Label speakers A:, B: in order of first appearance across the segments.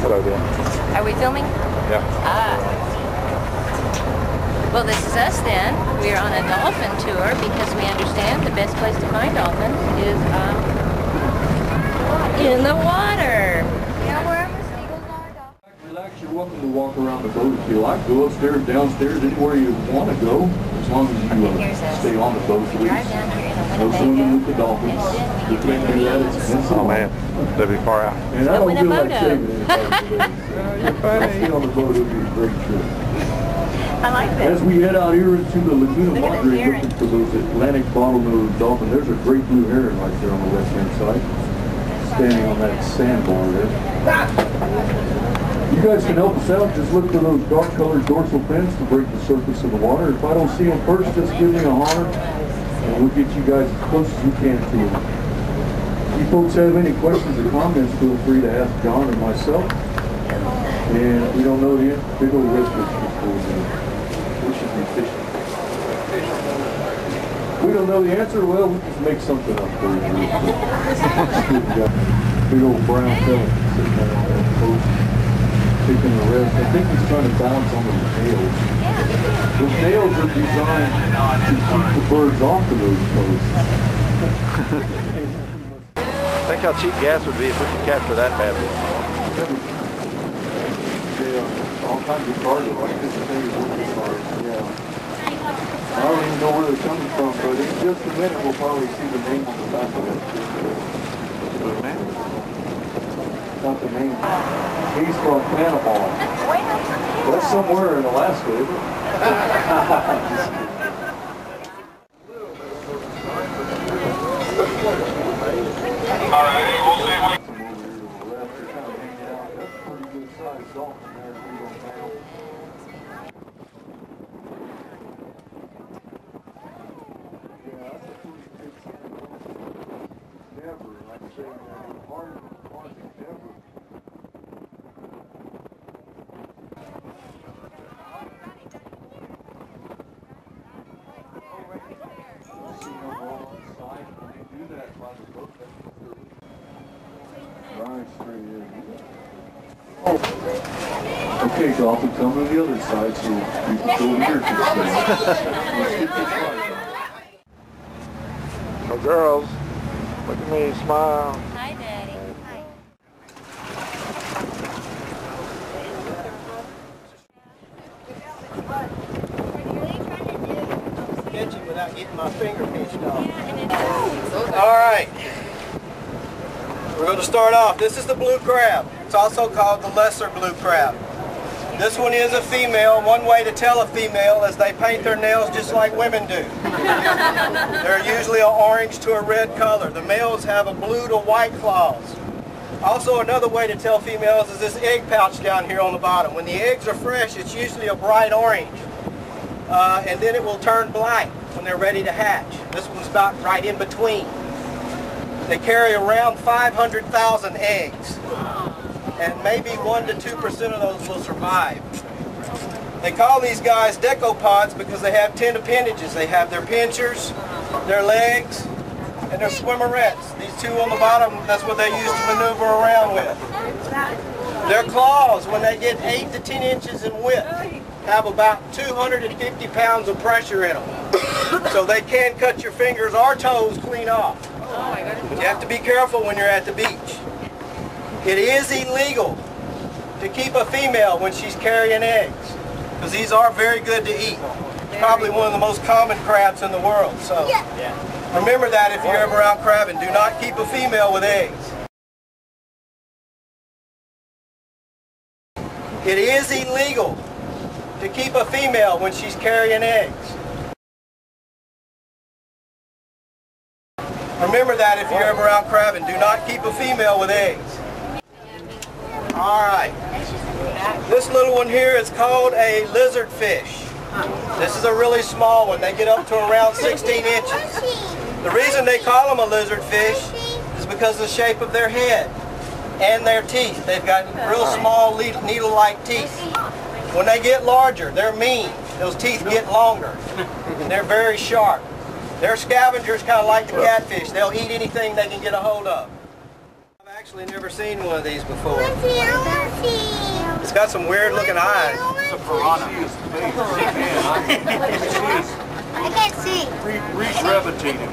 A: Hello there.
B: Are we filming?
A: Yeah.
B: Well, this is us then. We're on a dolphin tour because we understand the best place to find dolphins is in the water. Yeah, wherever seagulls are.
C: Relax, you're welcome to walk around the boat if you like. Go upstairs, downstairs, anywhere you want to go, as long as you stay on the boat, please. No swimming with the dolphins. You can't do that, it's expensive.
A: Oh man, that'd be far out.
C: And I don't feel like saving anybody today. Stay on the boat, it'll be a great trip.
B: I like that.
C: As we head out here into the Laguna Madre looking for those Atlantic bottlenose dolphins, there's a great blue heron right there on the left-hand side, standing on that sandbar there. You guys can help us out. Just look for those dark-colored dorsal fins to break the surface of the water. If I don't see them first, just give me a holler, and we'll get you guys as close as we can to them. If you folks have any questions or comments, feel free to ask John or myself. And if we don't know the answer, big old redfish we should be fishing. We don't know the answer, well, we'll just make something up for you. Big old brown fellow sitting there on that post, taking the rest. I think he's trying to balance on those nails. Those nails are designed to keep the birds off of those posts.
A: Think how cheap gas would be if we could capture that bad boy.
C: All kinds of cargo, like this thing is working cars, yeah. I don't even know where they're coming from, but in just a minute we'll probably see the name on the back of it. Not the name. He's from Panama. That's somewhere in Alaska, isn't it? Okay, Dolphin, come to the other side so you can go here to the Let's get this right.
A: Oh, girls, look at me, smile.
B: Hi, Daddy. Hi.
D: Catching without getting my finger pinched off. All right. We're going to start off. This is the blue crab. It's also called the lesser blue crab. This one is a female. One way to tell a female is they paint their nails just like women do. They're usually an orange to a red color. The males have a blue to white claws. Also, another way to tell females is this egg pouch down here on the bottom. When the eggs are fresh, it's usually a bright orange. And then it will turn black when they're ready to hatch. This one's about right in between. They carry around 500,000 eggs, and maybe 1 to 2% of those will survive. They call these guys decopods because they have 10 appendages. They have their pinchers, their legs, and their swimmerettes. These two on the bottom, that's what they use to maneuver around with. Their claws, when they get 8 to 10 inches in width, have about 250 pounds of pressure in them. So they can cut your fingers or toes clean off. You have to be careful when you're at the beach. It is illegal to keep a female when she's carrying eggs, because these are very good to eat. It's probably one of the most common crabs in the world. So remember that if you're ever out crabbing. Do not keep a female with eggs. It is illegal to keep a female when she's carrying eggs. Remember that if you're ever out crabbing. Do not keep a female with eggs. Alright. This little one here is called a lizard fish. This is a really small one. They get up to around 16 inches. The reason they call them a lizard fish is because of the shape of their head and their teeth. They've got real small needle-like teeth. When they get larger, they're mean. Those teeth get longer, and they're very sharp. They're scavengers, kind of like the catfish. They'll eat anything they can get a hold of. I've Actually never seen one of these before. It's got some weird looking eyes.
C: It's a piranha.
E: I can't see.
C: Regravitated.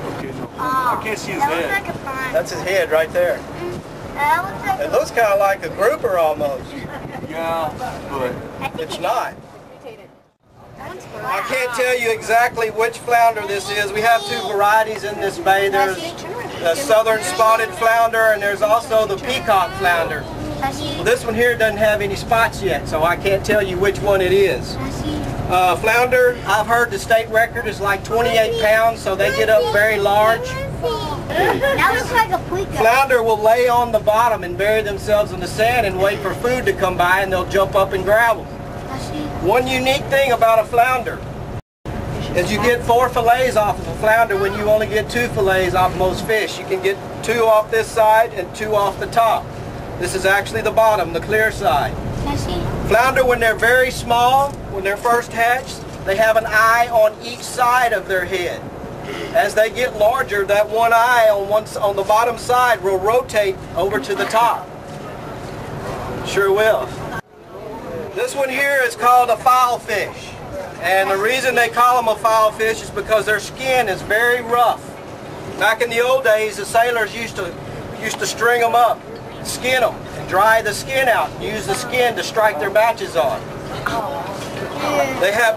C: Okay, no. I can't see his head.
E: Like a pond.
D: That's his head right there.
E: That looks like
D: It looks kind of like a grouper almost.
C: Yeah, but
D: It's not. I can't tell you exactly which flounder this is. We have two varieties in this bay. There's the southern spotted flounder and there's also the peacock flounder. Well, this one here doesn't have any spots yet, so I can't tell you which one it is. Flounder, I've heard the state record is like 28 pounds, so they get up very large.
E: That looks like a peacock.
D: Flounder will lay on the bottom and bury themselves in the sand and wait for food to come by, and they'll jump up and grab them. One unique thing about a flounder is you get 4 fillets off of a flounder when you only get 2 fillets off most fish. You can get 2 off this side and 2 off the top. This is actually the bottom, the clear side. Flounder, when they're very small, when they're first hatched, they have an eye on each side of their head. As they get larger, that one eye on the bottom side will rotate over to the top. Sure will. This one here is called a filefish. And the reason they call them a filefish is because their skin is very rough. Back in the old days, the sailors used to string them up, skin them, and dry the skin out, and use the skin to strike their matches on.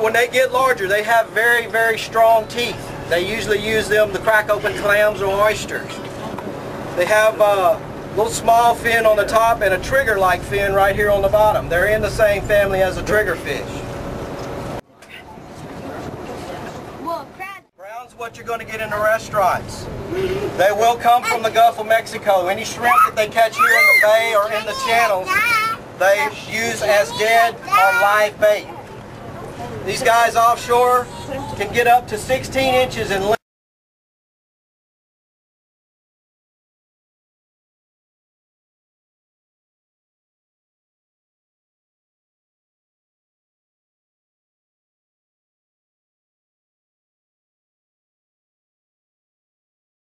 D: When they get larger, they have very, very strong teeth. They usually use them to crack open clams or oysters. They have a little small fin on the top and a trigger-like fin right here on the bottom. They're in the same family as a triggerfish. Brown's what you're going to get in the restaurants. They will come from the Gulf of Mexico. Any shrimp that they catch here in the bay or in the channels, they use as dead or live bait. These guys offshore can get up to 16 inches in length.